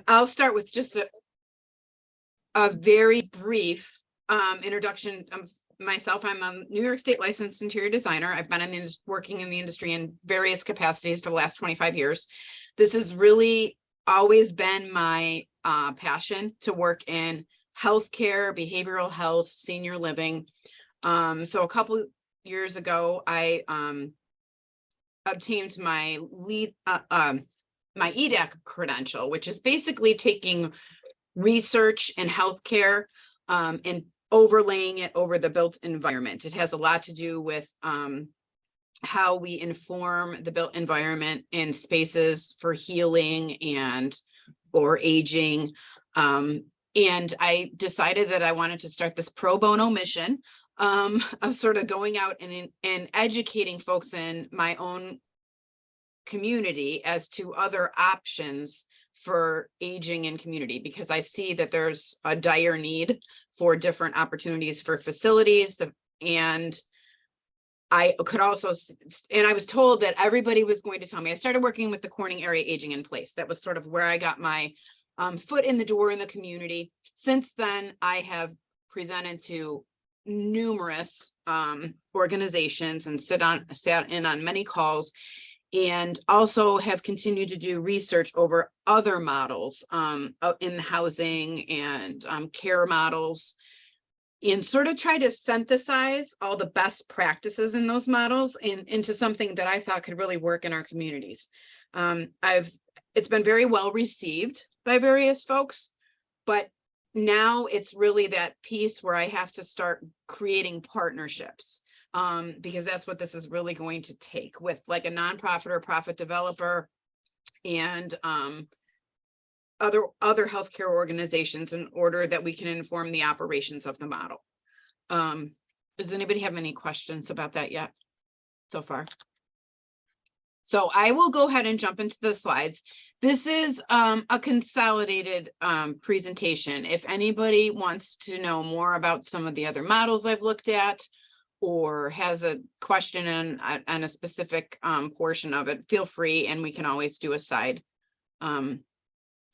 I'll start with just a very brief introduction of myself. I'm a New York State licensed interior designer. I've been working in the industry in various capacities for the last 25 years. This has really always been my passion to work in healthcare, behavioral health, senior living. So a couple years ago, I obtained my my EDAC credential, which is basically taking research in healthcare and overlaying it over the built environment. It has a lot to do with how we inform the built environment in spaces for healing or aging. And I decided that I wanted to start this pro bono mission of sort of going out and educating folks in my own community as to other options for aging in community, because I see that there's a dire need for different opportunities for facilities. And I could also, and I was told that everybody was going to tell me. I started working with the Corning Area Aging in Place. That was sort of where I got my foot in the door in the community. Since then, I have presented to numerous organizations and sat in on many calls, and also have continued to do research over other models in housing and care models, and sort of try to synthesize all the best practices in those models into something that I thought could really work in our communities. It's been very well received by various folks, but now it's really that piece where I have to start creating partnerships, because that's what this is really going to take, with like a nonprofit or profit developer and other healthcare organizations, in order that we can inform the operations of the model. Does anybody have any questions about that yet so far? So I will go ahead and jump into the slides. This is a consolidated presentation. If anybody wants to know more about some of the other models I've looked at, or has a question on a specific portion of it, feel free, and we can always do a side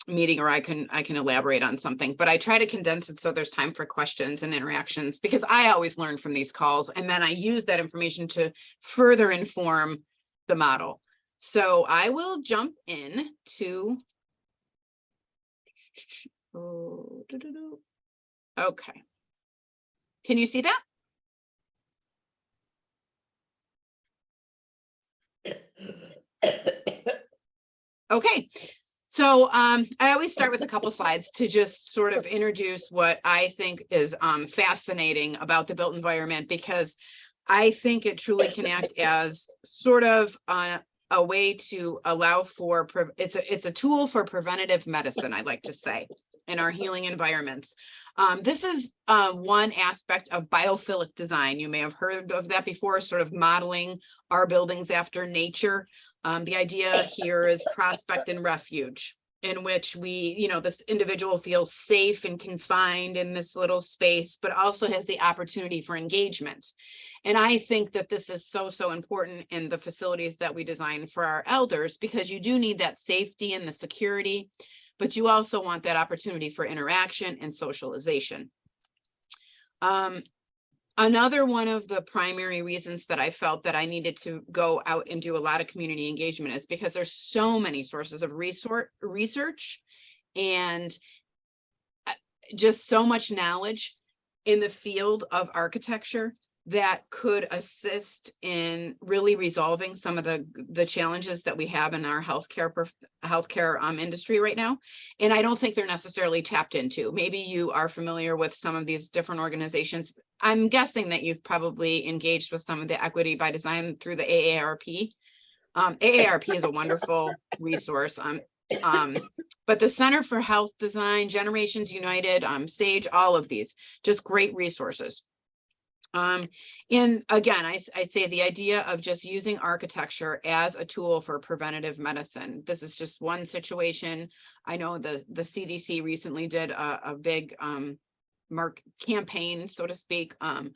meeting, or I can elaborate on something. But I try to condense it so there's time for questions and interactions, because I always learn from these calls, and then I use that information to further inform the model. So I will jump in to, okay. Can you see that? Okay, so I always start with a couple slides to just sort of introduce what I think is fascinating about the built environment, because I think it truly can act as sort of a way to allow for, it's a tool for preventative medicine, I like to say, in our healing environments. This is one aspect of biophilic design. You may have heard of that before, sort of modeling our buildings after nature. The idea here is prospect and refuge, in which this individual feels safe and confined in this little space, but also has the opportunity for engagement. And I think that this is so important in the facilities that we design for our elders, because you do need that safety and the security, but you also want that opportunity for interaction and socialization. Another one of the primary reasons that I felt that I needed to go out and do a lot of community engagement is because there's so many sources of research and just so much knowledge in the field of architecture that could assist in really resolving some of the challenges that we have in our healthcare industry right now. And I don't think they're necessarily tapped into. Maybe you are familiar with some of these different organizations. I'm guessing that you've probably engaged with some of the equity by design through the AARP. AARP is a wonderful resource. But the Center for Health Design, Generations United, SAGE, all of these, just great resources. And again, I say the idea of just using architecture as a tool for preventative medicine. This is just one situation. I know the CDC recently did a big campaign, so to speak, on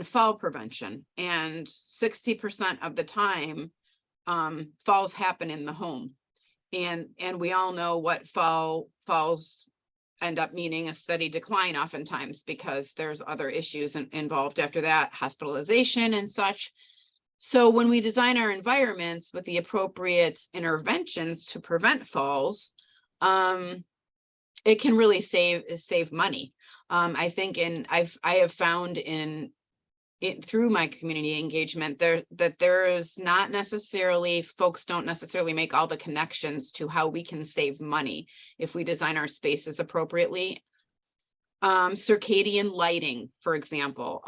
fall prevention, and 60% of the time falls happen in the home. And we all know what falls end up meaning a steady decline oftentimes, because there's other issues involved after that, hospitalization and such. So when we design our environments with the appropriate interventions to prevent falls, it can really save money. I think, and I have found through my community engagement that there is not necessarily, folks don't necessarily make all the connections to how we can save money if we design our spaces appropriately. Circadian lighting, for example,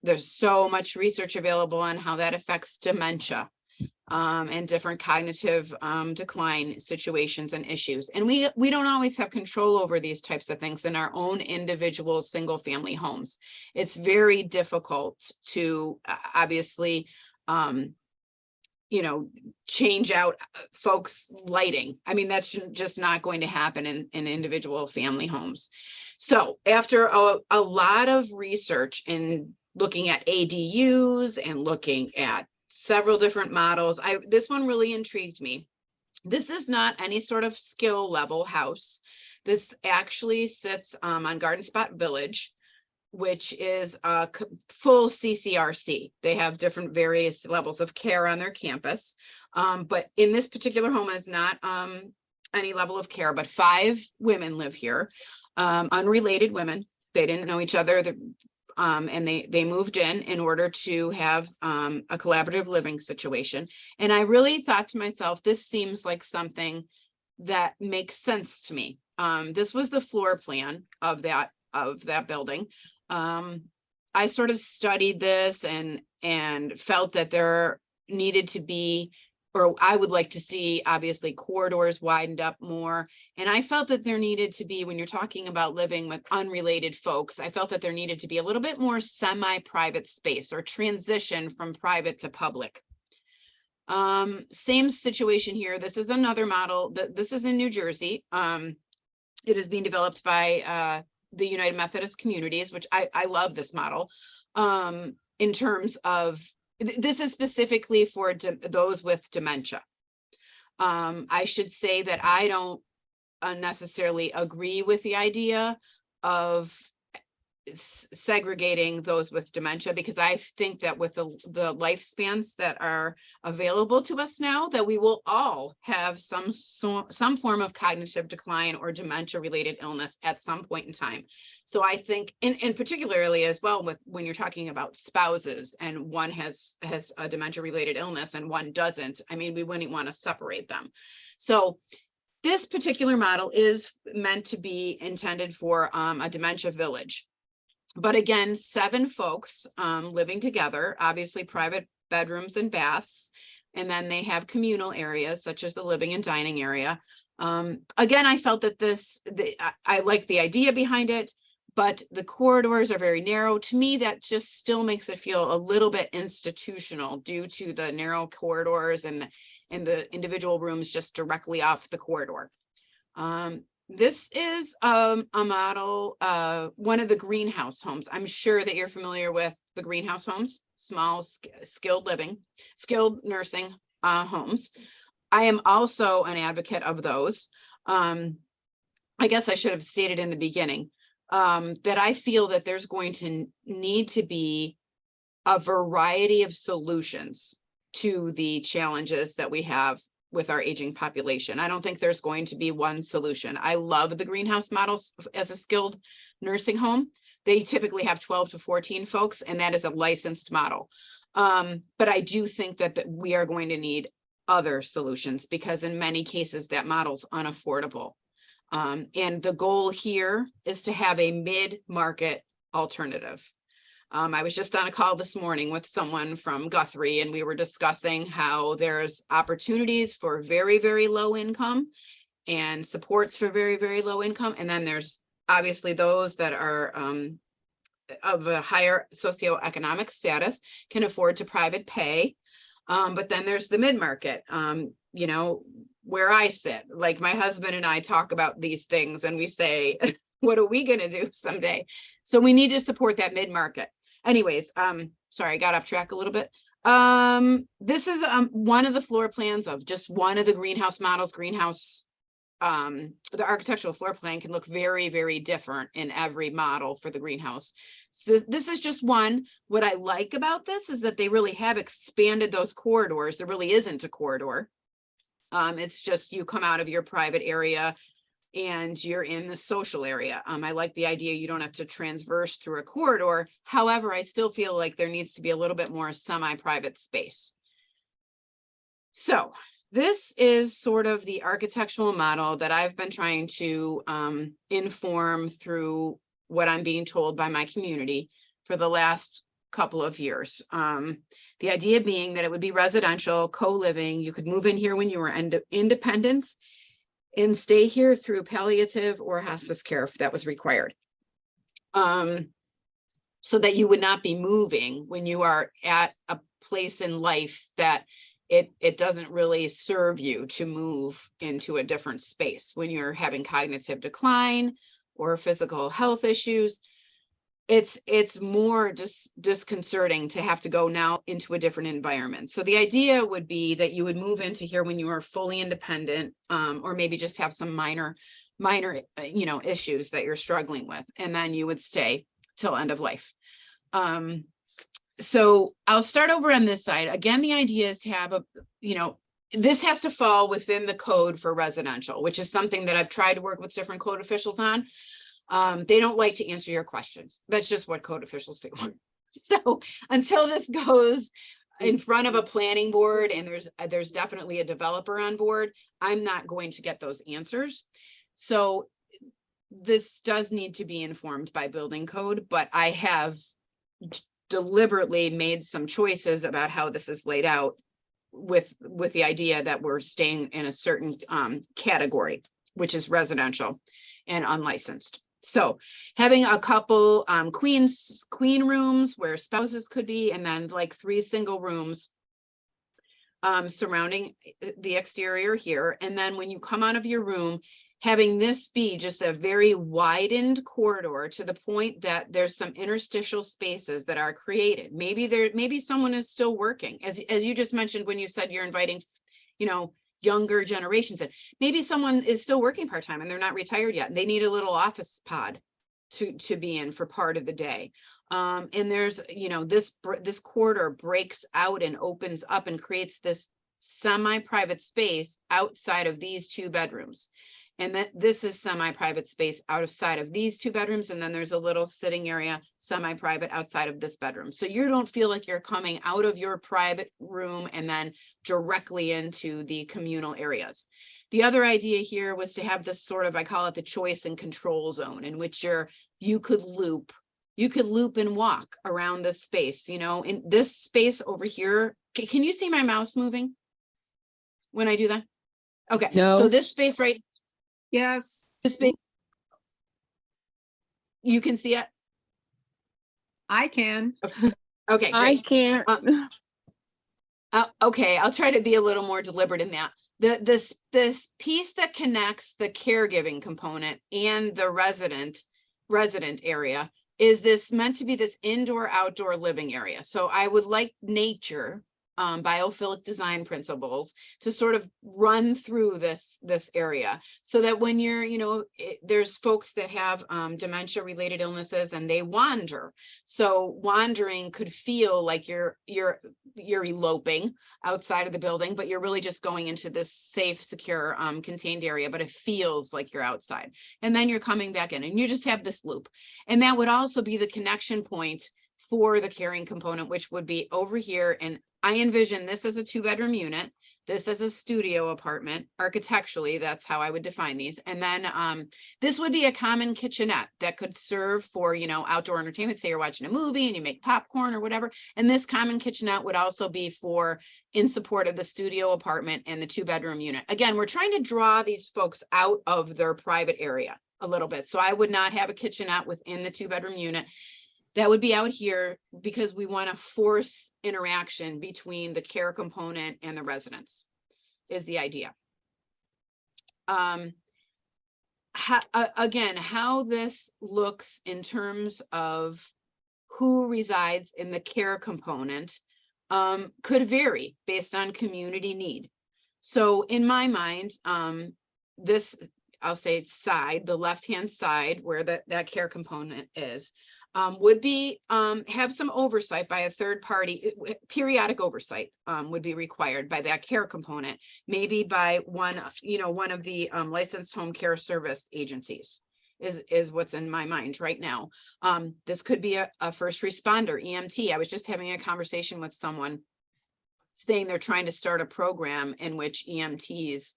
there's so much research available on how that affects dementia, and different cognitive decline situations and issues. And we don't always have control over these types of things in our own individual single family homes. It's very difficult to obviously, change out folks' lighting. I mean, that's just not going to happen in individual family homes. So after a lot of research and looking at ADUs and looking at several different models, this one really intrigued me. This is not any sort of skill level house. This actually sits on Garden Spot Village, which is a full CCRC. They have different various levels of care on their campus. But in this particular home is not any level of care, but 5 women live here, unrelated women. They didn't know each other. And they moved in order to have a collaborative living situation. And I really thought to myself, this seems like something that makes sense to me. This was the floor plan of that building. I sort of studied this and felt that there needed to be, or I would like to see, obviously, corridors widened up more. And I felt that there needed to be, when you're talking about living with unrelated folks, I felt that there needed to be a little bit more semi-private space, or transition from private to public. Same situation here. This is another model. This is in New Jersey. It is being developed by the United Methodist Communities, which I love this model. In terms of, this is specifically for those with dementia. I should say that I don't necessarily agree with the idea of segregating those with dementia, because I think that with the lifespans that are available to us now, that we will all have some form of cognitive decline or dementia related illness at some point in time. So I think, and particularly as well, with when you're talking about spouses and one has a dementia related illness and one doesn't, I mean, we wouldn't want to separate them. So this particular model is meant to be intended for a dementia village. But again, 7 folks living together, obviously private bedrooms and baths, and then they have communal areas such as the living and dining area. Again, I felt that I like the idea behind it, but the corridors are very narrow. To me, that just still makes it feel a little bit institutional due to the narrow corridors and the individual rooms just directly off the corridor. This is a model, one of the greenhouse homes. I'm sure that you're familiar with the greenhouse homes, small skilled nursing homes. I am also an advocate of those. I guess I should have stated in the beginning that I feel that there's going to need to be a variety of solutions to the challenges that we have with our aging population. I don't think there's going to be one solution. I love the greenhouse models as a skilled nursing home. They typically have 12 to 14 folks, and that is a licensed model. But I do think that we are going to need other solutions, because in many cases that model's unaffordable. And the goal here is to have a mid-market alternative. I was just on a call this morning with someone from Guthrie, and we were discussing how there's opportunities for very, very low income and supports for very, very low income. And then there's obviously those that are of a higher socioeconomic status can afford to private pay. But then there's the mid-market, where I sit. Like, my husband and I talk about these things and we say, what are we going to do someday? So we need to support that mid-market. Anyways, sorry, I got off track a little bit. This is one of the floor plans of just one of the greenhouse models. The architectural floor plan can look very, very different in every model for the greenhouse. So this is just one. What I like about this is that they really have expanded those corridors. There really isn't a corridor. It's just you come out of your private area and you're in the social area. I like the idea you don't have to transverse through a corridor. However, I still feel like there needs to be a little bit more semi-private space. So this is sort of the architectural model that I've been trying to inform through what I'm being told by my community for the last couple of years. The idea being that it would be residential, co-living. You could move in here when you were independent and stay here through palliative or hospice care if that was required. So that you would not be moving when you are at a place in life that it doesn't really serve you to move into a different space. When you're having cognitive decline or physical health issues, it's more just disconcerting to have to go now into a different environment. So the idea would be that you would move into here when you are fully independent, or maybe just have some minor, issues that you're struggling with, and then you would stay till end of life. So I'll start over on this side. Again, the idea is to have this has to fall within the code for residential, which is something that I've tried to work with different code officials on. They don't like to answer your questions. That's just what code officials do. So until this goes in front of a planning board and there's definitely a developer on board, I'm not going to get those answers. So this does need to be informed by building code, but I have deliberately made some choices about how this is laid out with the idea that we're staying in a certain category, which is residential and unlicensed. So having a couple queen rooms where spouses could be, and then like 3 single rooms surrounding the exterior here. And then when you come out of your room, having this be just a very widened corridor to the point that there's some interstitial spaces that are created. Maybe someone is still working, as you just mentioned when you said you're inviting, younger generations in. Maybe someone is still working part-time and they're not retired yet. And they need a little office pod to be in for part of the day. And there's, this corridor breaks out and opens up and creates this semi-private space outside of these 2 bedrooms. And that this is semi-private space outside of these 2 bedrooms. And then there's a little sitting area, semi-private outside of this bedroom. So you don't feel like you're coming out of your private room and then directly into the communal areas. The other idea here was to have this sort of, I call it the choice and control zone, in which you could loop and walk around this space, in this space over here. Can you see my mouse moving when I do that? Okay, No. So this space right. Yes. This space, you can see it? I can. Okay, great. I can't. Okay, I'll try to be a little more deliberate in that. This piece that connects the caregiving component and the resident area is this meant to be this indoor-outdoor living area. So I would like nature, biophilic design principles to sort of run through this area, so that when you're, there's folks that have dementia related illnesses and they wander. So wandering could feel like you're eloping outside of the building, but you're really just going into this safe, secure, contained area, but it feels like you're outside. And then you're coming back in and you just have this loop. And that would also be the connection point for the caring component, which would be over here. And I envision this as a 2-bedroom unit, this as a studio apartment. Architecturally, that's how I would define these. And then this would be a common kitchenette that could serve for, outdoor entertainment. Say you're watching a movie and you make popcorn or whatever. And this common kitchenette would also be for in support of the studio apartment and the 2-bedroom unit. Again, we're trying to draw these folks out of their private area a little bit. So I would not have a kitchenette within the 2-bedroom unit. That would be out here because we want to force interaction between the care component and the residents, is the idea. Again, how this looks in terms of who resides in the care component. could vary based on community need. So in my mind, this, I'll say side, the left-hand side where that care component is, would be, have some oversight by a third party. Periodic oversight would be required by that care component, maybe by one of the licensed home care service agencies is what's in my mind right now. This could be a first responder, EMT. I was just having a conversation with someone saying they're trying to start a program in which EMTs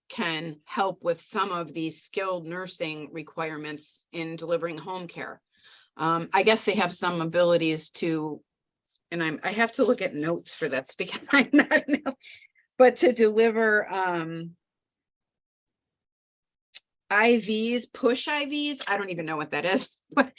can help with some of these skilled nursing requirements in delivering home care. I guess they have some abilities to, and I have to look at notes for this because I'm not, but to deliver IVs, push IVs. I don't even know what that is, but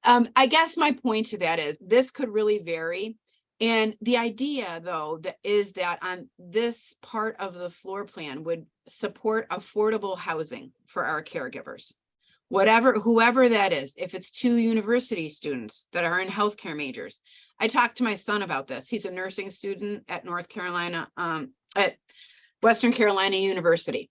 I guess my point to that is this could really vary. And the idea, though, is that on this part of the floor plan would support affordable housing for our caregivers, whoever that is. If it's 2 university students that are in healthcare majors, I talked to my son about this. He's a nursing student at at Western Carolina University.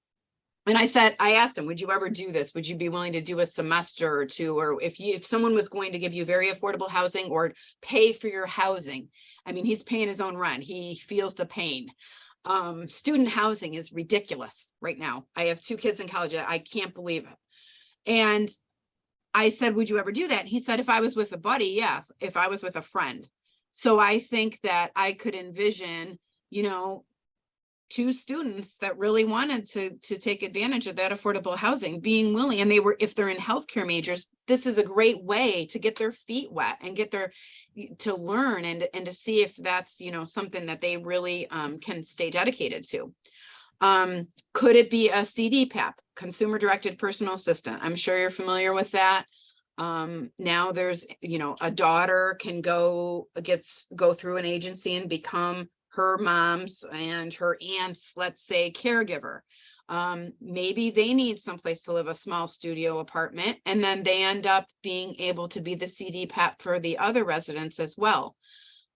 And I asked him, would you ever do this? Would you be willing to do a semester or 2? Or if someone was going to give you very affordable housing or pay for your housing, I mean, he's paying his own rent. He feels the pain. Student housing is ridiculous right now. I have 2 kids in college. I can't believe it. And I said, would you ever do that? And he said, if I was with a buddy, yeah, if I was with a friend. So I think that I could envision, 2 students that really wanted to take advantage of that affordable housing being willing, and if they're in healthcare majors, this is a great way to get their feet wet and to learn and to see if that's, something that they really can stay dedicated to. Could it be a CDPAP, consumer directed personal assistant? I'm sure you're familiar with that. Now there's, a daughter can go through an agency and become her mom's and her aunt's, let's say, caregiver. Maybe they need someplace to live, a small studio apartment, and then they end up being able to be the CDPAP for the other residents as well.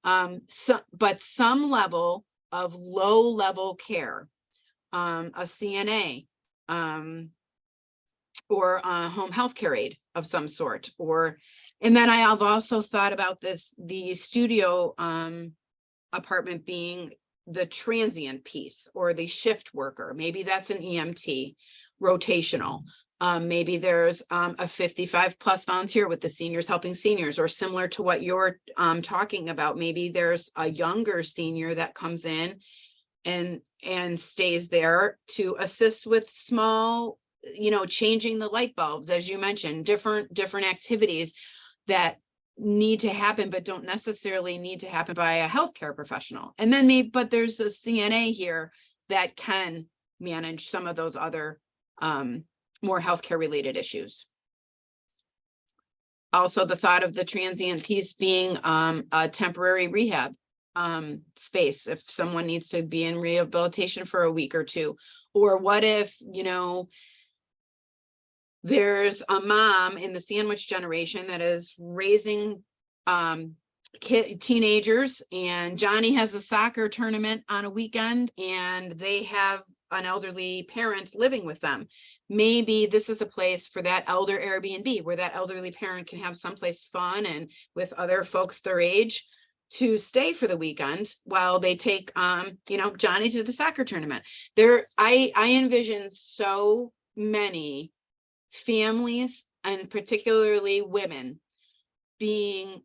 But some level of low level care, a CNA, or a home health care aide of some sort, and then I have also thought about the studio apartment being the transient piece or the shift worker. Maybe that's an EMT rotational. Maybe there's a 55 plus volunteer with the seniors helping seniors, or similar to what you're talking about. Maybe there's a younger senior that comes in and stays there to assist with small, changing the light bulbs, as you mentioned, different activities that need to happen, but don't necessarily need to happen by a healthcare professional. And then but there's a CNA here that can manage some of those other more healthcare related issues. Also, the thought of the transient piece being a temporary rehab space if someone needs to be in rehabilitation for a week or 2. Or what if, there's a mom in the sandwich generation that is raising teenagers, and Johnny has a soccer tournament on a weekend and they have an elderly parent living with them. Maybe this is a place for that elder Airbnb where that elderly parent can have someplace fun and with other folks their age to stay for the weekend while they take Johnny to the soccer tournament. I envision so many families, and particularly women, being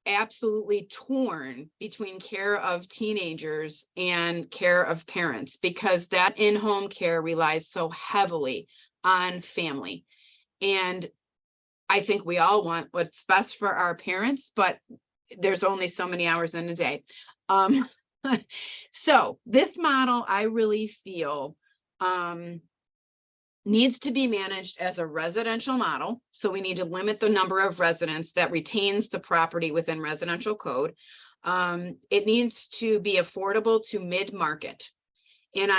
absolutely torn between care of teenagers and care of parents, because that in-home care relies so heavily on family. And I think we all want what's best for our parents, but there's only so many hours in a day. So this model, I really feel, needs to be managed as a residential model. So we need to limit the number of residents that retains the property within residential code. It needs to be affordable to mid-market. And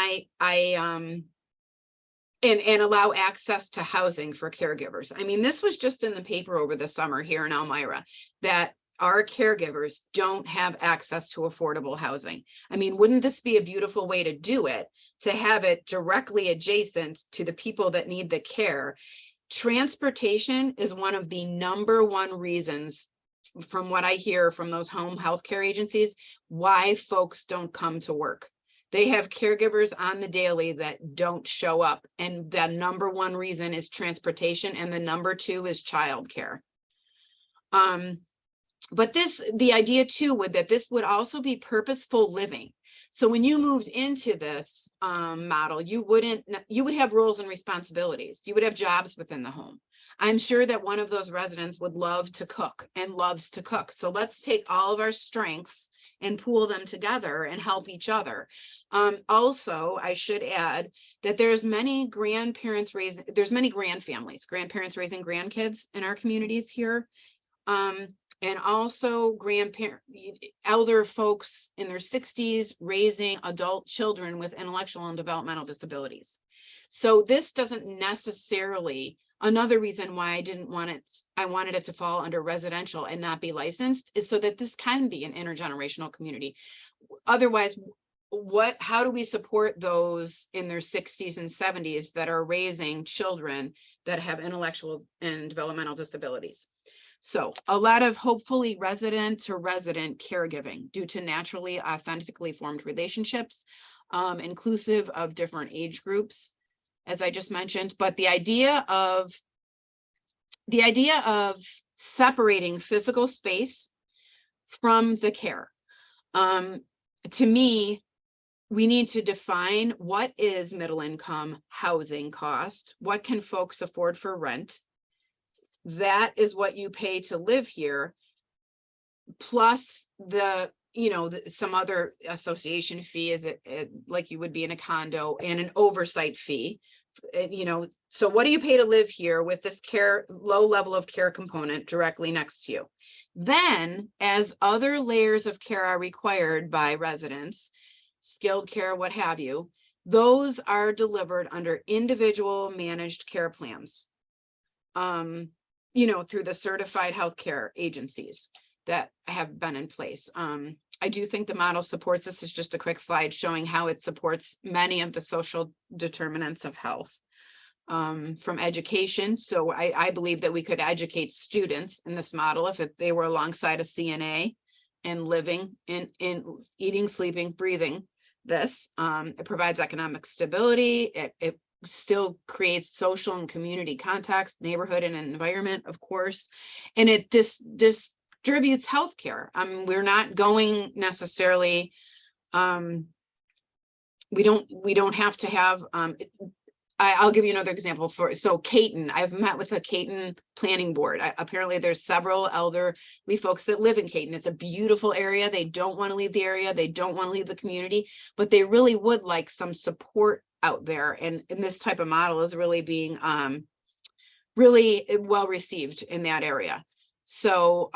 and allow access to housing for caregivers. I mean, this was just in the paper over the summer here in Elmira that our caregivers don't have access to affordable housing. I mean, wouldn't this be a beautiful way to do it, to have it directly adjacent to the people that need the care? Transportation is one of the #1 reasons, from what I hear from those home health care agencies, why folks don't come to work. They have caregivers on the daily that don't show up. And the #1 reason is transportation. And the #2 is childcare. But the idea too would that this would also be purposeful living. So when you moved into this model, you would have roles and responsibilities. You would have jobs within the home. I'm sure that one of those residents would love to cook and loves to cook. So let's take all of our strengths and pool them together and help each other. Also, I should add that there's many grandparents raising, there's many grandfamilies, grandparents raising grandkids in our communities here. And also elder folks in their 60s raising adult children with intellectual and developmental disabilities. So this doesn't necessarily, another reason why I wanted it to fall under residential and not be licensed, is so that this can be an intergenerational community. Otherwise, how do we support those in their 60s and 70s that are raising children that have intellectual and developmental disabilities? So a lot of hopefully resident to resident caregiving due to naturally, authentically formed relationships, inclusive of different age groups, as I just mentioned. But the idea of separating physical space from the care, to me, we need to define what is middle income housing cost, what can folks afford for rent. That is what you pay to live here, plus some other association fee, is it like you would be in a condo, and an oversight fee. So what do you pay to live here with this low level of care component directly next to you? Then, as other layers of care are required by residents, skilled care, what have you, those are delivered under individual managed care plans. Through the certified healthcare agencies that have been in place. I do think the model supports this. Is just a quick slide showing how it supports many of the social determinants of health, from education. So I believe that we could educate students in this model if they were alongside a CNA and living in eating, sleeping, breathing this. It provides economic stability. It still creates social and community context, neighborhood and environment, of course, and it distributes healthcare. We're not going necessarily, we don't have to have, I'll give you another example. So Caton, I've met with a Caton planning board. Apparently there's several elderly folks that live in Caton. It's a beautiful area. They don't want to leave the area. They don't want to leave the community, but they really would like some support out there. And this type of model is really being really well received in that area. So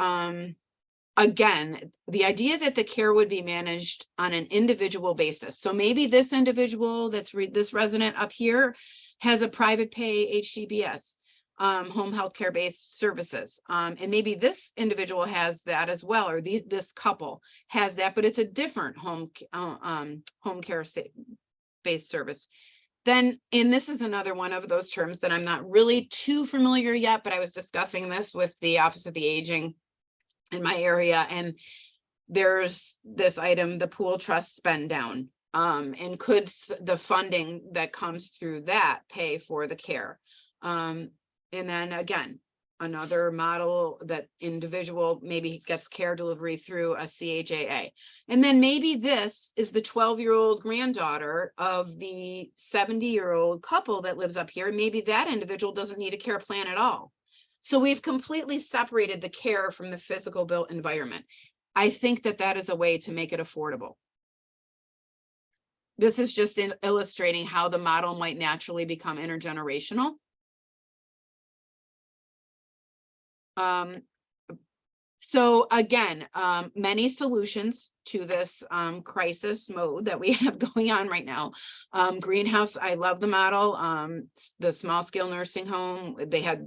again, the idea that the care would be managed on an individual basis. So maybe this individual this resident up here has a private pay HCBS, home health care based services. And maybe this individual has that as well, or this couple has that, but it's a different home care based service. Then, and this is another one of those terms that I'm not really too familiar yet, but I was discussing this with the Office of the Aging in my area, and there's this item, the pool trust spend down, and could the funding that comes through that pay for the care? And then again, another model that individual maybe gets care delivery through a CHAA. And then maybe this is the 12-year-old granddaughter of the 70-year-old couple that lives up here. Maybe that individual doesn't need a care plan at all. So we've completely separated the care from the physical built environment. I think that is a way to make it affordable. This is just illustrating how the model might naturally become intergenerational. So again, many solutions to this crisis mode that we have going on right now. Greenhouse, I love the model. The small scale nursing home,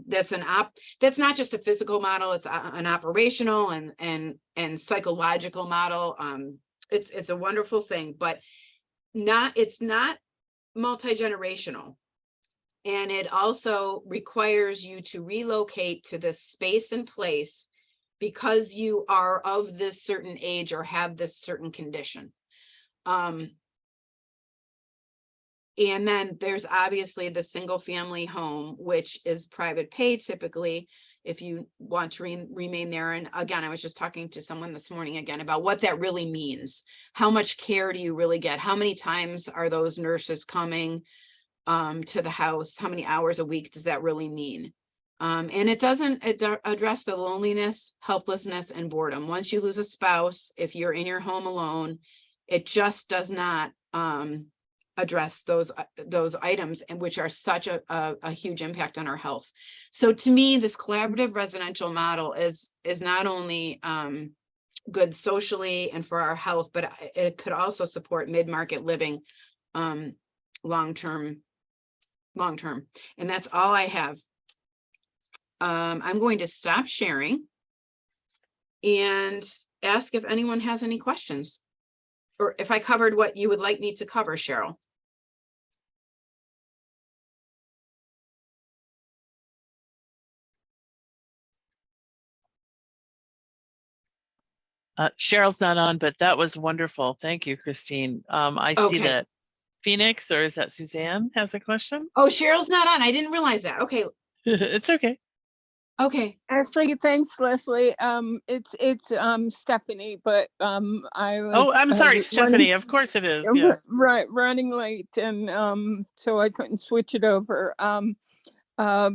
that's not just a physical model, it's an operational and psychological model. It's a wonderful thing, but it's not multi-generational. And it also requires you to relocate to this space and place because you are of this certain age or have this certain condition. And then there's obviously the single family home, which is private pay typically, if you want to remain there. And again, I was just talking to someone this morning again about what that really means. How much care do you really get? How many times are those nurses coming to the house? How many hours a week does that really mean? And it doesn't address the loneliness, helplessness, and boredom. Once you lose a spouse, if you're in your home alone, it just does not address those items, and which are such a huge impact on our health. So to me, this collaborative residential model is not only good socially and for our health, but it could also support mid-market living long-term. And that's all I have. I'm going to stop sharing and ask if anyone has any questions, or if I covered what you would like me to cover, Cheryl. Cheryl's not on, but that was wonderful. Thank you, Christine. I see Okay. that Phoenix, or is that Suzanne, has a question? Oh, Cheryl's not on. I didn't realize that. Okay. It's okay. Okay. Actually, thanks, Leslie. It's Stephanie, but I was. Oh, I'm sorry, running- Stephanie. Of course it is. Yes. Right, running late, and so I couldn't switch it over. Uh,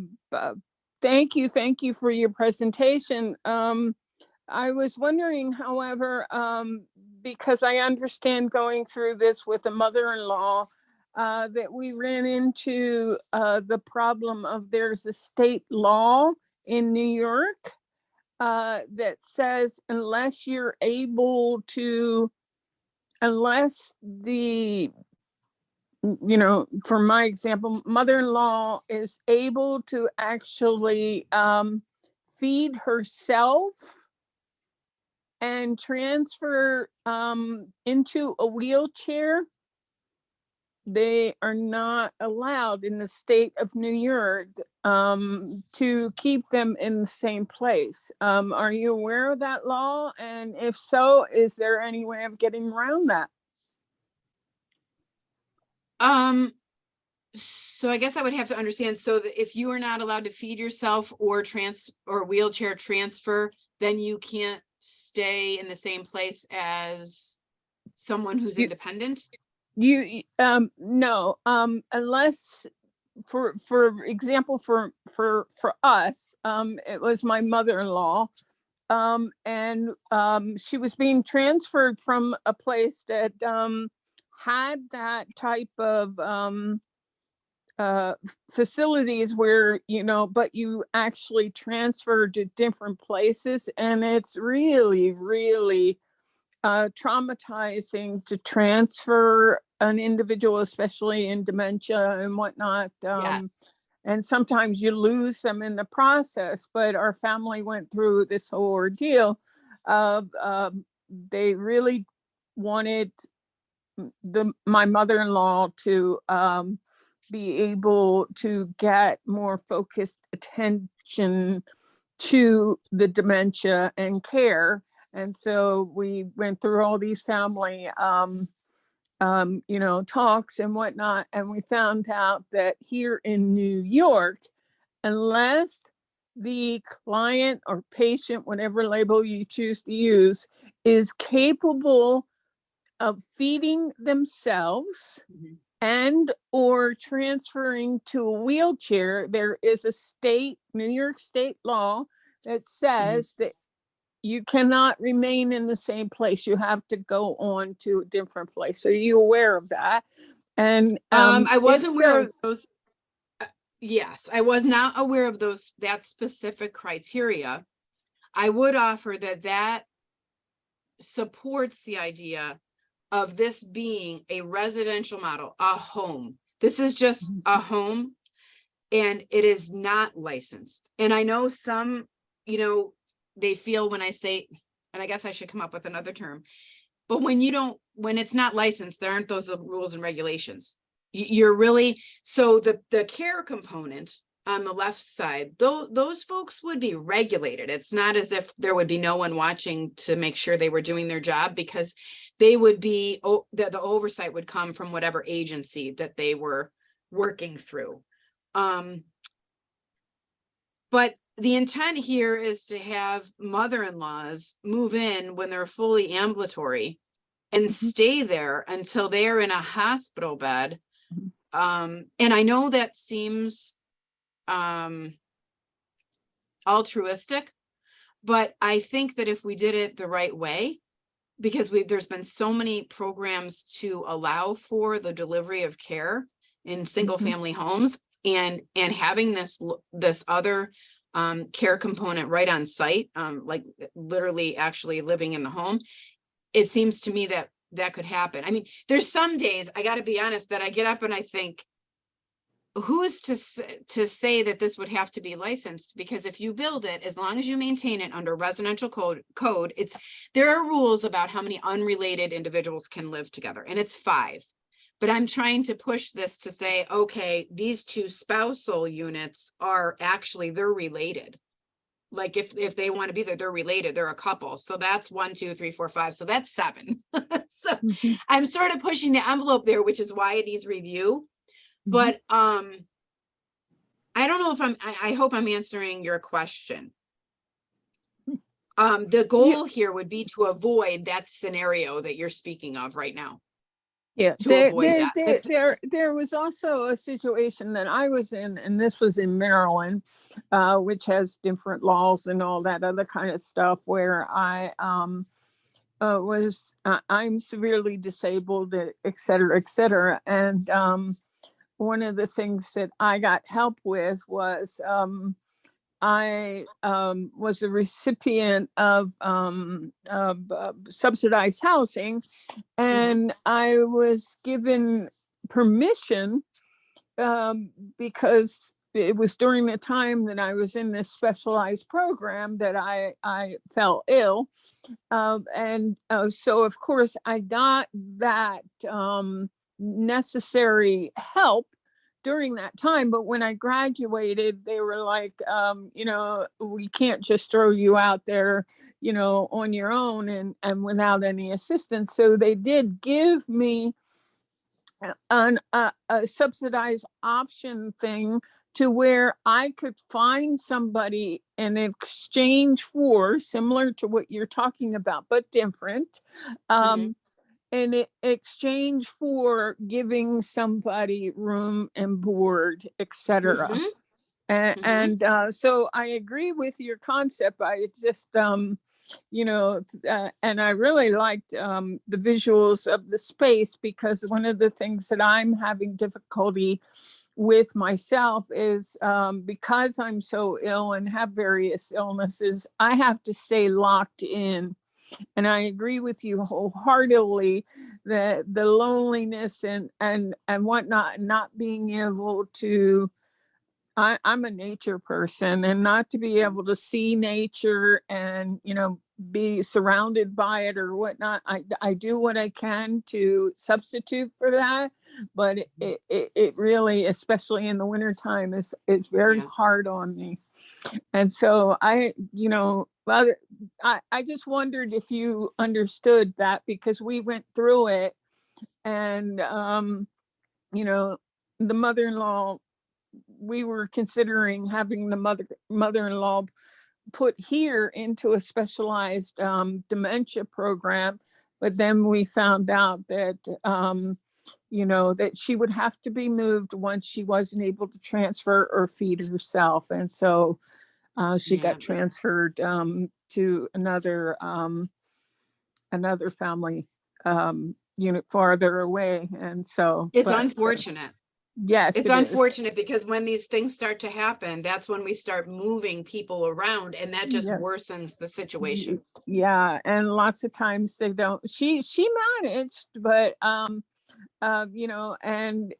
Thank you for your presentation. I was wondering, however, because I understand going through this with a mother-in-law, that we ran into the problem of there's a state law in New York that says unless the, for my example, mother-in-law is able to actually feed herself and transfer into a wheelchair, they are not allowed in the state of New York to keep them in the same place. Are you aware of that law? And if so, is there any way of getting around that? So I guess I would have to understand, so that if you are not allowed to feed yourself or wheelchair transfer, then you can't stay in the same place as someone who's independent? No, unless for example, for us, it was my mother-in-law, and she was being transferred from a place that had that type of facilities where, but you actually transfer to different places, and it's really, really traumatizing to transfer an individual, especially in dementia and whatnot. Yes. And sometimes you lose them in the process, but our family went through this whole ordeal of they really wanted my mother-in-law to be able to get more focused attention to the dementia and care. And so we went through all these family, talks and whatnot. And we found out that here in New York, unless the client or patient, whatever label you choose to use, is capable of feeding themselves and or transferring to a wheelchair, there is a New York state law that says that you cannot remain in the same place. You have to go on to a different place. So are you aware of that? And I wasn't aware of those. Yes, I was not aware of that specific criteria. I would offer that that supports the idea of this being a residential model, a home. This is just a home, and it is not licensed. And I know some, you know, they feel when I say, and I guess I should come up with another term, but when it's not licensed, there aren't those rules and regulations. You're really, so the care component on the left side, those folks would be regulated. It's not as if there would be no one watching to make sure they were doing their job, because they would be, the oversight would come from whatever agency that they were working through. But the intent here is to have mother-in-laws move in when they're fully ambulatory and stay there until they're in a hospital bed. And I know that seems altruistic, but I think that if we did it the right way, because there's been so many programs to allow for the delivery of care in single family homes, and having this other care component right on site, like literally actually living in the home, it seems to me that that could happen. I mean, there's some days, I got to be honest, that I get up and I think, who is to say that this would have to be licensed? Because if you build it, as long as you maintain it under residential code, there are rules about how many unrelated individuals can live together, and it's 5. But I'm trying to push this to say, okay, these 2 spousal units are actually, they're related. Like if they want to be there, they're related, they're a couple. So that's 1, 2, 3, 4, 5. So that's 7. So I'm sort of pushing the envelope there, which is why it needs review. But I don't know if I hope I'm answering your question. The goal here would be to avoid that scenario that you're speaking of right now. Yeah, To avoid that. there was also a situation that I was in, and this was in Maryland, which has different laws and all that other kind of stuff, where I I'm severely disabled, et cetera, and one of the things that I got help with was I was a recipient of subsidized housing, and I was given permission because it was during the time that I was in this specialized program that I fell ill. So of course I got that necessary help during that time. But when I graduated, they were like, you know, we can't just throw you out there, you know, on your own and without any assistance. So they did give me a subsidized option thing to where I could find somebody in exchange for, similar to what you're talking about, but different, in exchange for giving somebody room and board, etc. And so I agree with your concept. I just, you know, and I really liked the visuals of the space, because one of the things that I'm having difficulty with myself is because I'm so ill and have various illnesses, I have to stay locked in. And I agree with you wholeheartedly that the loneliness and whatnot, not being able to, I'm a nature person, and not to be able to see nature and, you know, be surrounded by it or whatnot. I do what I can to substitute for that, but it really, especially in the wintertime, is very hard on me. And so I, you know, I just wondered if you understood that, because we went through it, and you know, the mother-in-law, we were considering having the mother-in-law put here into a specialized dementia program, but then we found out that you know, that she would have to be moved once she wasn't able to transfer or feed herself, and so she got transferred to another family unit farther away, and so it's unfortunate. Yes, It's it is. unfortunate because when these things start to happen, that's when we start moving people around, and that just Yes. worsens the situation. Yeah, and lots of times they don't. She managed, but you know, and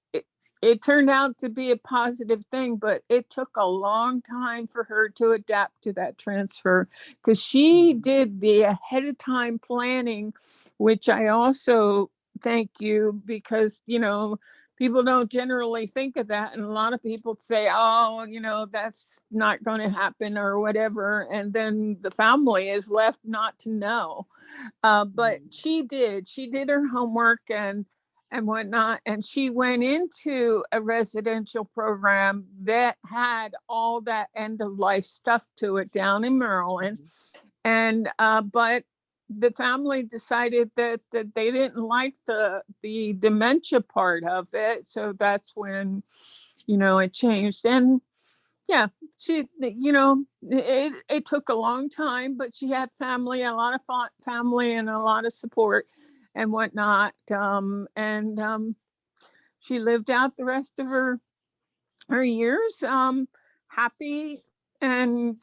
it turned out to be a positive thing, but it took a long time for her to adapt to that transfer because she did the ahead of time planning, which I also thank you because, you know, people don't generally think of that. And a lot of people say, oh, you know, that's not going to happen or whatever. And then the family is left not to know. But she did her homework and whatnot. And she went into a residential program that had all that end of life stuff to it down in Maryland. And but the family decided that they didn't like the dementia part of it. So that's when, you know, it changed. And yeah, she, you know, it took a long time, but she had family, a lot of family and a lot of support and whatnot. She lived out the rest of her years, happy and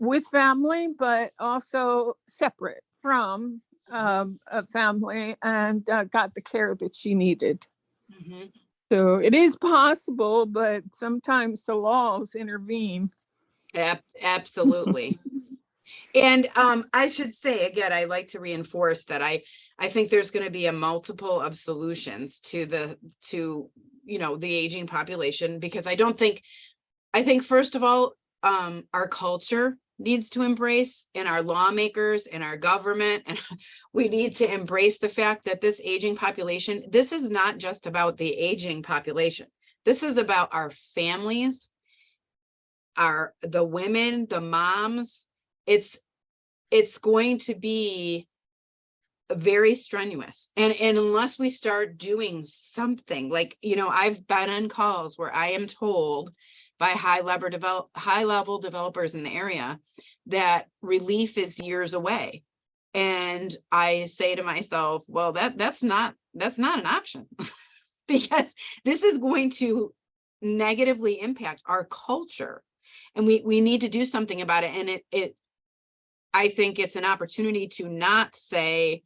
with family, but also separate from a family, and got the care that she needed. Mhm. So it is possible, but sometimes the laws intervene. Absolutely. And I should say again, I like to reinforce that I think there's going to be a multiple of solutions to you know, the aging population, because I think first of all, our culture needs to embrace, and our lawmakers and our government, and we need to embrace the fact that this aging population, this is not just about the aging population. This is about our families, the women, the moms. It's going to be very strenuous, and unless we start doing something, like, you know, I've been on calls where I am told by high level developers in the area that relief is years away, and I say to myself, well, that's not an option because this is going to negatively impact our culture, and we need to do something about it. And I think it's an opportunity to not say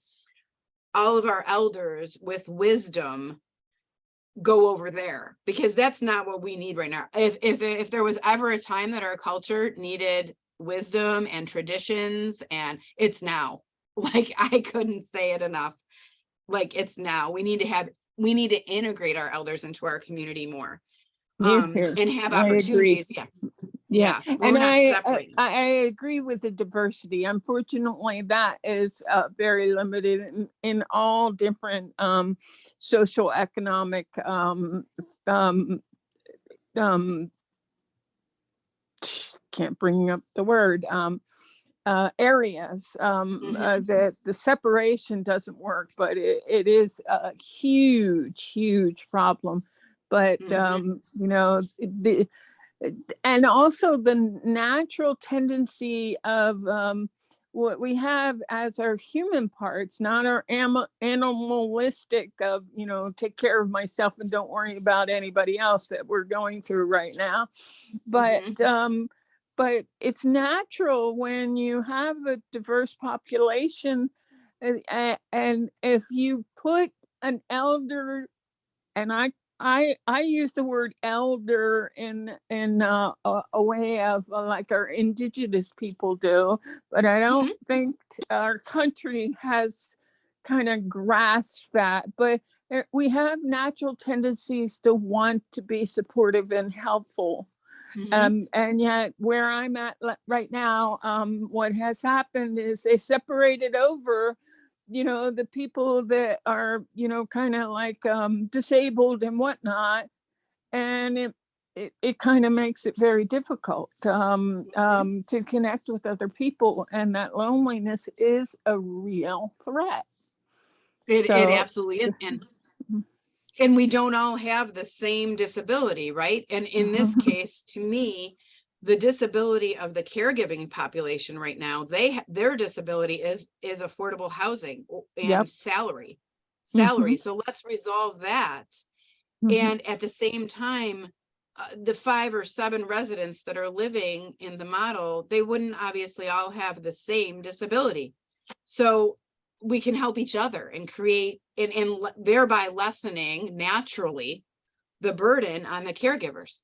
all of our elders with wisdom go over there, because that's not what we need right now. If there was ever a time that our culture needed wisdom and traditions, and it's now. Like, I couldn't say it enough. Like, it's now. We need to integrate our elders into our community more, Here, here. and have I agree. opportunities. Yeah. Yeah, We're and not separating. I agree with the diversity. Unfortunately, that is very limited in all different social economic um, can't bring up the word areas. That the separation doesn't work, but it is a huge problem. But you know, and also the natural tendency of what we have as our human parts, not our animalistic of, you know, take care of myself and don't worry about anybody else, that we're going through right now. But it's natural when you have a diverse population, and if you put an elder, and I use the word elder in a way of like our indigenous people do, but I don't think our country has kind of grasped that. But we have natural tendencies to want to be supportive and helpful. And yet where I'm at right now, what has happened is they separated over, you know, the people that are, you know, kind of like disabled and whatnot. And it kind of makes it very difficult to connect with other people. And that loneliness is a real threat. It So, absolutely is. And we don't all have the same disability, right? And in this case, to me, the disability of the caregiving population right now, their disability is affordable housing and yep. salary. Mhm. So let's resolve that. And at the same time, the 5 or 7 residents that are living in the model, they wouldn't obviously all have the same disability. So we can help each other and create and thereby lessening naturally the burden on the caregivers.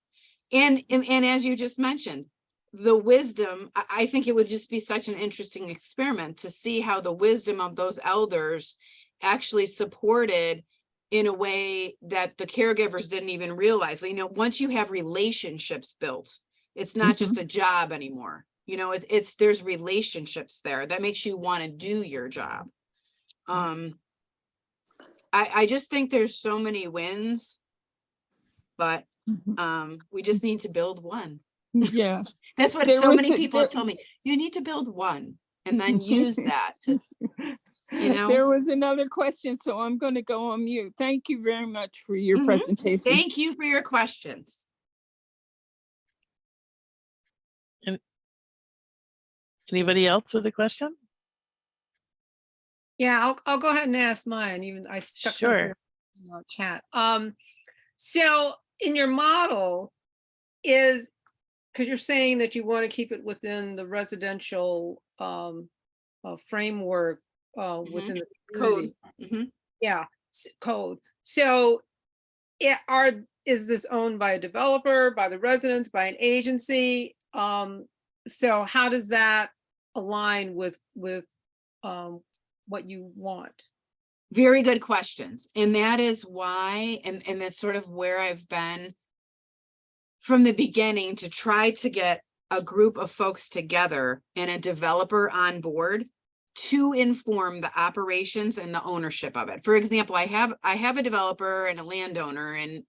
And as you just mentioned, the wisdom, I think it would just be such an interesting experiment to see how the wisdom of those elders actually supported in a way that the caregivers didn't even realize. You know, once you have relationships built, it's not just a job anymore. You know, there's relationships there that makes you want to do your job. I just think there's so many wins, but we just need to build one. Yeah. That's what There so was many a- people there- have told me. You need to build one and then use that to, you know. There was another question, so I'm going to go on mute. Thank you very much for your presentation. Thank you for your questions. Anybody else with a question? Yeah, I'll go ahead and ask mine. Even I stuck some Sure. in our chat. So in your model is, because you're saying that you want to keep it within the residential framework within the Code. community. Yeah, code. So is this owned by a developer, by the residents, by an agency? So how does that align with what you want? Very good questions. And that is why, and that's sort of where I've been from the beginning, to try to get a group of folks together and a developer on board to inform the operations and the ownership of it. For example, I have a developer and a landowner in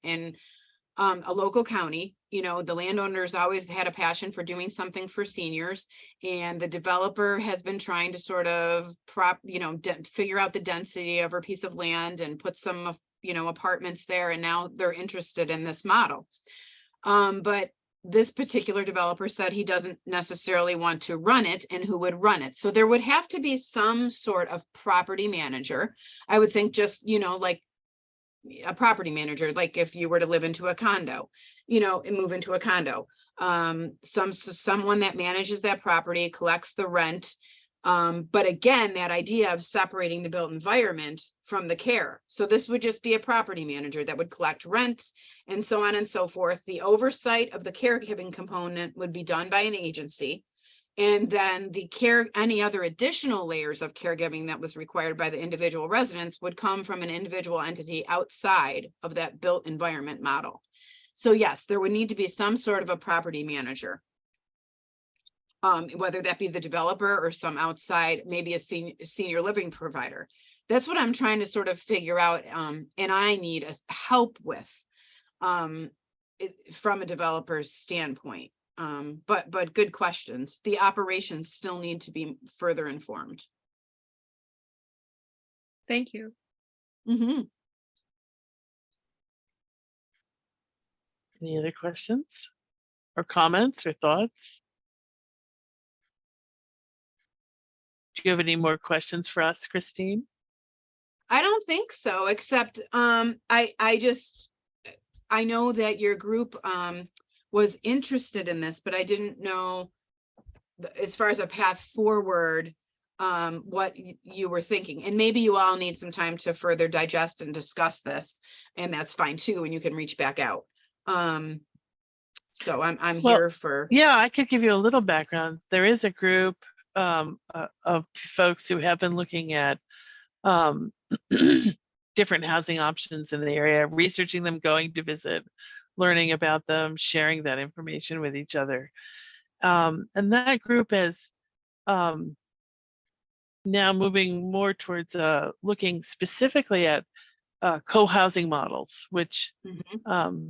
a local county. You know, the landowner's always had a passion for doing something for seniors, and the developer has been trying to sort of figure out the density of her piece of land and put some, apartments there. And now they're interested in this model. But this particular developer said he doesn't necessarily want to run it, and who would run it. So there would have to be some sort of property manager. I would think just, like a property manager, like if you were to live into a condo, and move into a condo, someone that manages that property, collects the rent. But again, that idea of separating the built environment from the care. So this would just be a property manager that would collect rent and so on and so forth. The oversight of the caregiving component would be done by an agency. And then any other additional layers of caregiving that was required by the individual residents would come from an individual entity outside of that built environment model. So yes, there would need to be some sort of a property manager. Whether that be the developer or some outside, maybe a senior living provider. That's what I'm trying to sort of figure out, and I need help with from a developer's standpoint. But good questions. The operations still need to be further informed. Thank you. Any other questions or comments or thoughts? Do you have any more questions for us, Christine? I don't think so, except I know that your group was interested in this, but I didn't know as far as a path forward what you were thinking. And maybe you all need some time to further digest and discuss this, and that's fine too, and you can reach back out. So I'm here for. Yeah, I could give you a little background. There is a group of folks who have been looking at different housing options in the area, researching them, going to visit, learning about them, sharing that information with each other. And that group is now moving more towards looking specifically at co-housing models, which has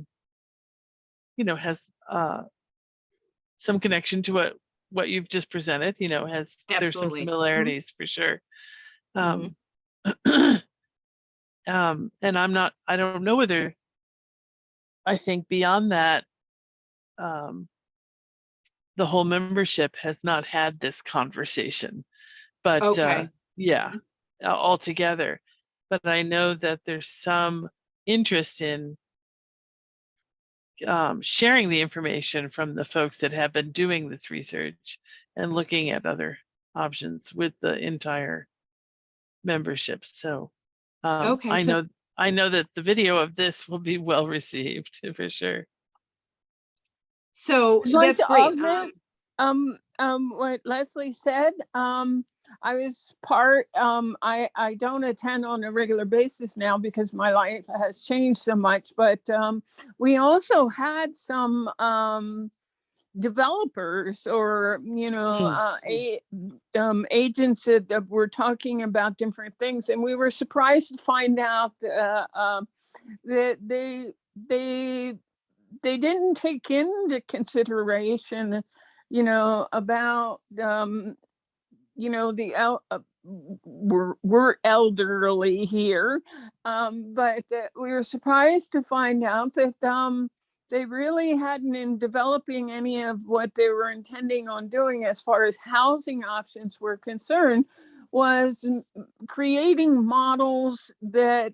some connection to what you've just presented. There's some similarities for sure. And I don't know whether, I think beyond that, the whole membership has not had this conversation, but all together. But I know that there's some interest in sharing the information from the folks that have been doing this research and looking at other options with the entire membership. So Okay, I so know that the video of this will be well received for sure. so I'd like that's to great. augment what Leslie said. I was part, I don't attend on a regular basis now because my life has changed so much, but we also had some developers or, agents that were talking about different things. And we were surprised to find out that they didn't take into consideration, about, we're elderly here, but that we were surprised to find out that they really hadn't, in developing any of what they were intending on doing as far as housing options were concerned, was creating models that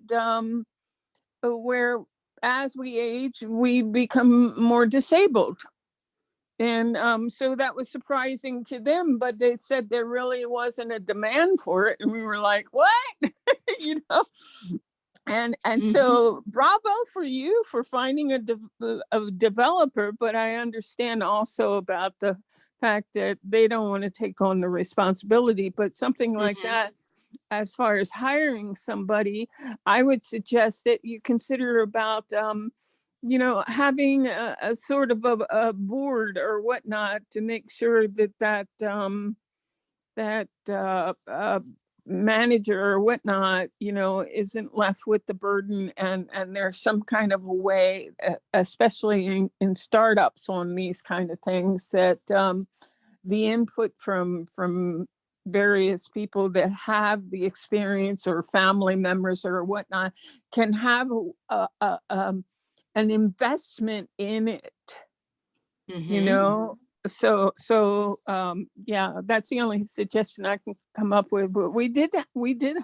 where as we age, we become more disabled. And so that was surprising to them, but they said there really wasn't a demand for it. And we were like, what? you know? And so bravo for you for finding a developer, but I understand also about the fact that they don't want to take on the responsibility, but something like that, as far as hiring somebody, I would suggest that you consider about, having a sort of a board or whatnot to make sure that manager or whatnot, isn't left with the burden, and there's some kind of a way, especially in startups on these kind of things, that the input from various people that have the experience or family members or whatnot can have an investment in it, so yeah, that's the only suggestion I can come up with. But we did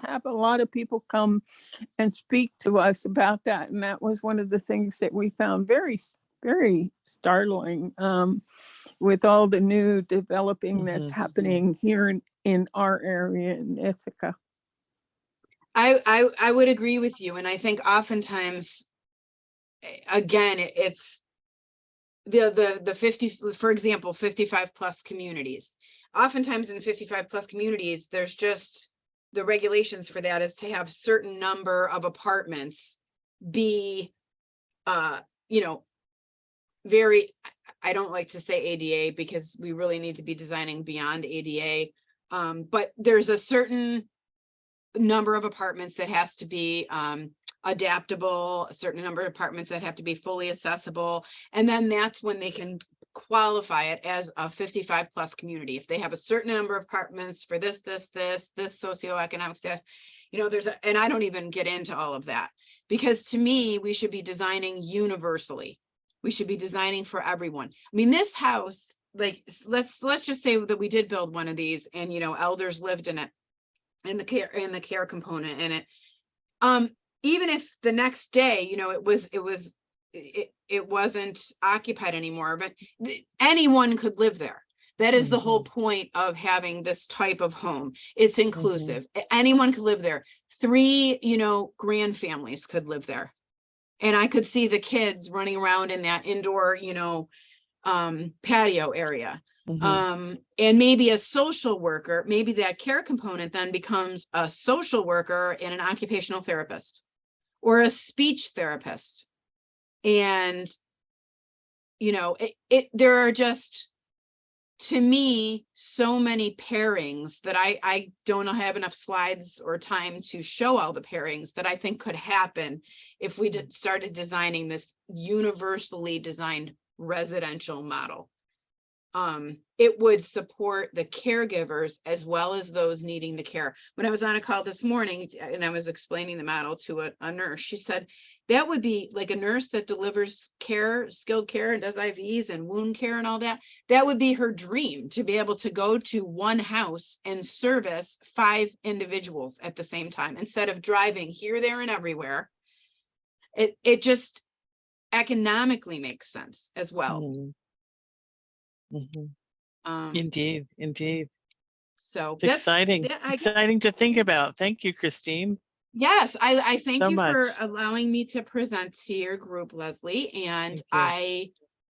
have a lot of people come and speak to us about that, and that was one of the things that we found very, very startling, with all the new developing that's happening here in our area in Ithaca. I would agree with you, and I think oftentimes, again, it's the 50, for example, 55 plus communities. Oftentimes in 55 plus communities, there's just the regulations for that is to have certain number of apartments be, very, I don't like to say ADA because we really need to be designing beyond ADA. But there's a certain number of apartments that has to be adaptable, a certain number of apartments that have to be fully accessible. And then that's when they can qualify it as a 55 plus community. If they have a certain number of apartments for this socioeconomic status, and I don't even get into all of that, because to me, we should be designing universally. We should be designing for everyone. I mean, this house, like, let's just say that we did build one of these and, elders lived in it, in the care component in it. Even if the next day, it wasn't occupied anymore, but anyone could live there. That is the whole point of having this type of home. It's inclusive. Anyone could live there. 3, grand families could live there. And I could see the kids running around in that indoor, patio area. And maybe a social worker, maybe that care component then becomes a social worker and an occupational therapist or a speech therapist. And, there are just, to me, so many pairings that I don't have enough slides or time to show all the pairings that I think could happen if we started designing this universally designed residential model. It would support the caregivers as well as those needing the care. When I was on a call this morning and I was explaining the model to a nurse, she said that would be like a nurse that delivers care, skilled care, and does IVs and wound care and all that. That would be her dream, to be able to go to one house and service 5 individuals at the same time instead of driving here, there, and everywhere. It just, economically makes sense as well. Mhm. Mhm. Um, Indeed, indeed. so It's exciting. I guess, Exciting to think about. Thank you, Christine, yes, I thank so you for much. allowing me to present to your group, Leslie, and Thank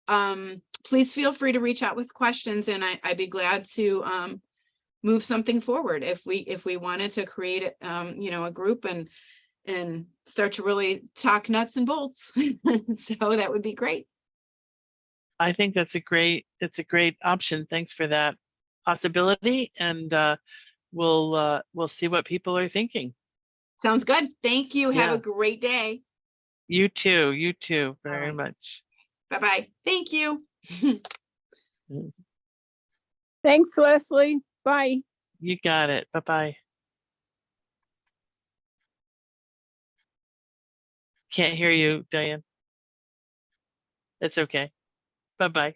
you. please feel free to reach out with questions, and I'd be glad to move something forward if we wanted to create you know, a group and start to really talk nuts and bolts. So that would be great. I think that's a great option. Thanks for that possibility. And we'll see what people are thinking. Sounds good. Thank you. Have a Yeah. great day. You too All very right. much. Bye-bye. Thank you. Mm. Thanks, Leslie. Bye. You got it. Bye-bye. Can't hear you, Diane. It's okay. Bye-bye.